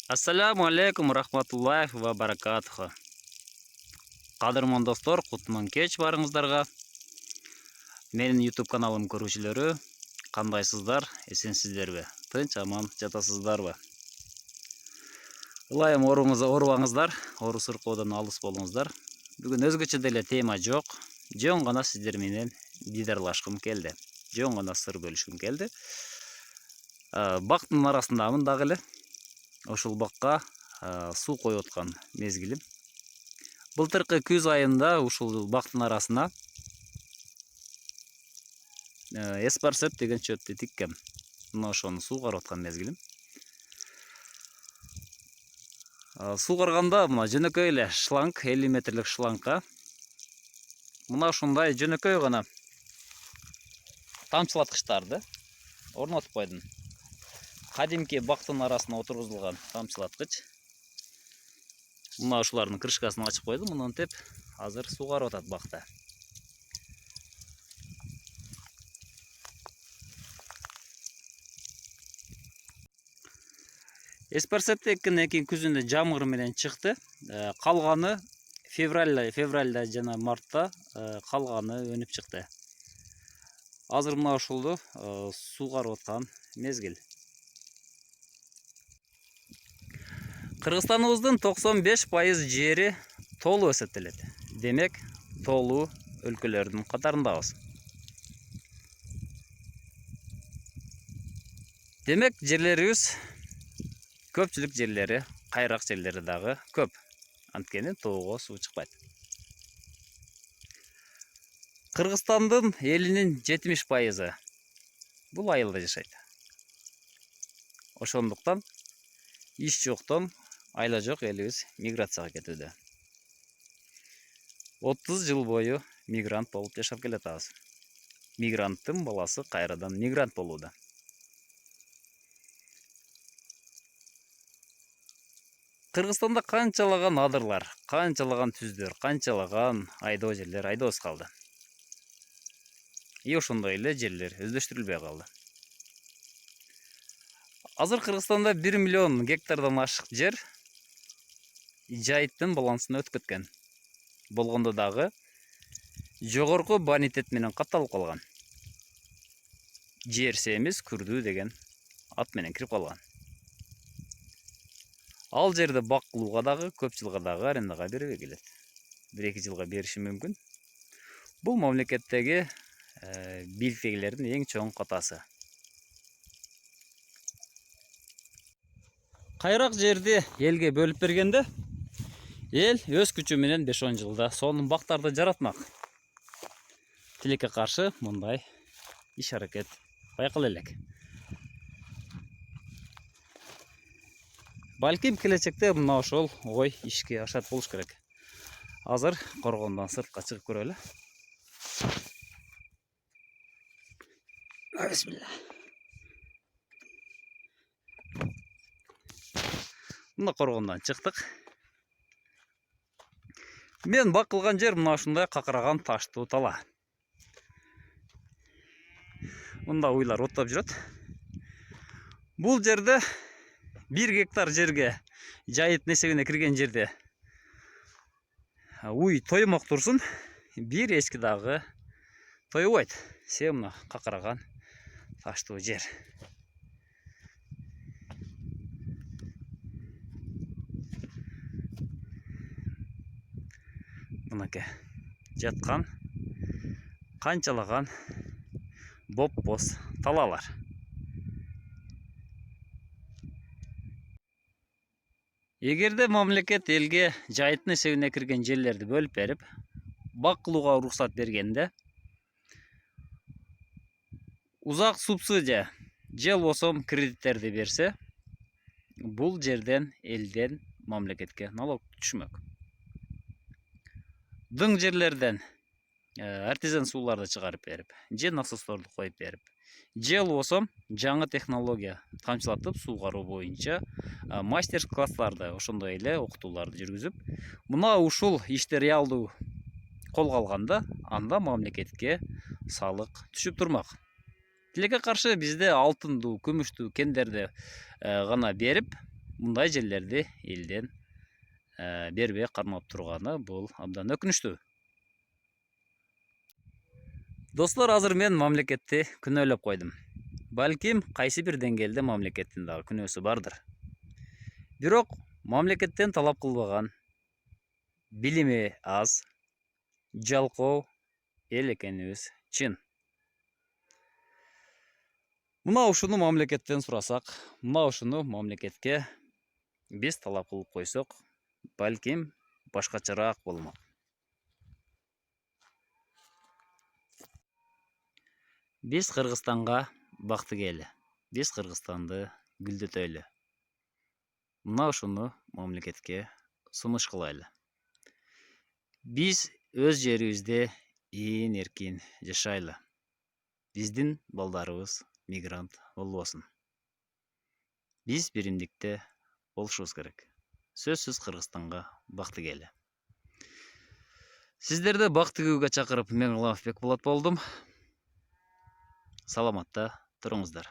Ассаламу алейкум рахматуллахи ва баракатуху. Кадырман достор, кутман кеч барыңыздарга. Менин YouTube каналым көрүүчүлөрү, кандайсыздар, эсенсиздерби? Тынч аман жатасыздарбы? Ылайым оорубаңыздар, оору сыркоодон алыс болуңуздар. Бүгүн өзгөчө деле тема жок. Жөн гана сиздер менен дидарлашкым келди. Жөн гана сыр бөлүшкүм келди. Бактын арасындамын дагы эле. Ошол бакка суу коюп аткан мезгилим. Былтыркы күз айында ушул бактын арасына эспарсеп деген чөптү тиккем. Мына ошону суугарып аткан мезгилим. Суугарганда мына жөнөкөй эле шланг, 50 метрлик шлангка мына ушундай жөнөкөй гана тамчылаткычтарды орнотуп койдум. Кадимки бактын арасына отургузулган тамчылаткыч. Мына ушулардын крышкасын ачып койдум. Мынтип азыр суугарып атат бакта. Эспарсепте эки күзүндө жамгыр менен чыкты. Калганы февралда жана мартта калганы өнүп чыкты. Азыр мына ушулду суугарып аткан мезгил. Кыргызстаныбыздын 95% жери толуу эсептелет. Демек, толуу өлкөлөрдүн катарындабыз. Демек, жерлерибиз көпчүлүк жерлери, кайрак жерлери дагы көп. Анткени тоого суу чыкпайт. Кыргызстандын элинин 70% бул айылда жашайт. Ошондуктан иш жоктон айла жок элибиз миграцияга кетүүдө. 30 жыл бою мигрант болуп жашап келатабыз. Мигранттын баласы кайрадан мигрант болууда. Кыргызстанда канчалаган адырлар, канчалаган түздөр, канчалаган айдоо жерлер айдоосуз калды. Ошондой эле жерлер өздөштүрүлбөй калды. Азыр Кыргызстанда 1 миллион гектардан ашык жер жайыттын балансына өтүп кеткен. Болгондо дагы жогорку бонитет менен катталып калган. Жер семиз күрдүү деген ат менен кирип калган. Ал жерде бак кылууга дагы көп жылга дагы арендага бербей келет. 1-2 жылга бериши мүмкүн. Бул мамлекеттеги бийликтегилердин эң чоң катасы. Кайрак жерди элге бөлүп бергенде эл өз күчү менен 5-10 жылда сонун бактарды жаратмак. Тилекке каршы мындай иш аракет байкала элек. Балким келечекте мына ошол ой ишке ашат болуш керек. Азыр коргондон сыртка чыгып көрөлү. Бисмилла. Мына коргондон чыктык. Мен бак кылган жер мына ушундай какыраган таштуу тала. Мында уйлар оттоп жүрөт. Бул жерде 1 гектар жерге жайыт несебине кирген жерде уй тоймок турсун, бир эчки дагы тойбойт. Себеби мына какыраган таштуу жер. Мынакей жаткан канчалаган боп-боз талалар. Эгерде мамлекет элге жайыттын эсебине кирген жерлерди бөлүп берип, бак кылууга уруксат бергенде, узак субсидия же болбосо кредиттерди берсе, бул жерден элден мамлекетке налог түшмөк. Дың жерлерден артезиан сууларды чыгарып берип, же насосторду коюп берип, же болбосо жаңы технология тамчылатып суугаруу боюнча мастер-класстарды, ошондой эле окутууларды жүргүзүп, мына ушул ишти реалдуу колго алганда, анда мамлекетке салык түшүп турмак. Тилекке каршы бизде алтындуу, күмүштүү кендерди гана берип, мындай жерлерди элден бербей кармап турганы бул абдан өкүнүчтүү. Достор, азыр мен мамлекетти күнөөлөп койдум. Балким кайсы бир деңгээлде мамлекеттин дагы күнөөсү бардыр. Бирок мамлекеттен талап кылбаган, билими аз, жалкоо эл экенибиз чын. Мына ушуну мамлекеттен сурасак, мына ушуну мамлекетке биз талап кылып койсок, балким башкачараак болмок. Биз Кыргызстанга бактыгеле, биз Кыргызстанды гүлдөтөлү. Мына ушуну мамлекетке сунуш кылайлы. Биз өз жерибизде эркин жашайлы. Биздин балдарыбыз мигрант болбосун. Биз биримдикте болушубуз керек. Сөзсүз Кыргызстанга бактыгеле. Сиздерди бак тигүүгө чакырып, мен Уланбек Болот болдум. Саламатта туруңуздар.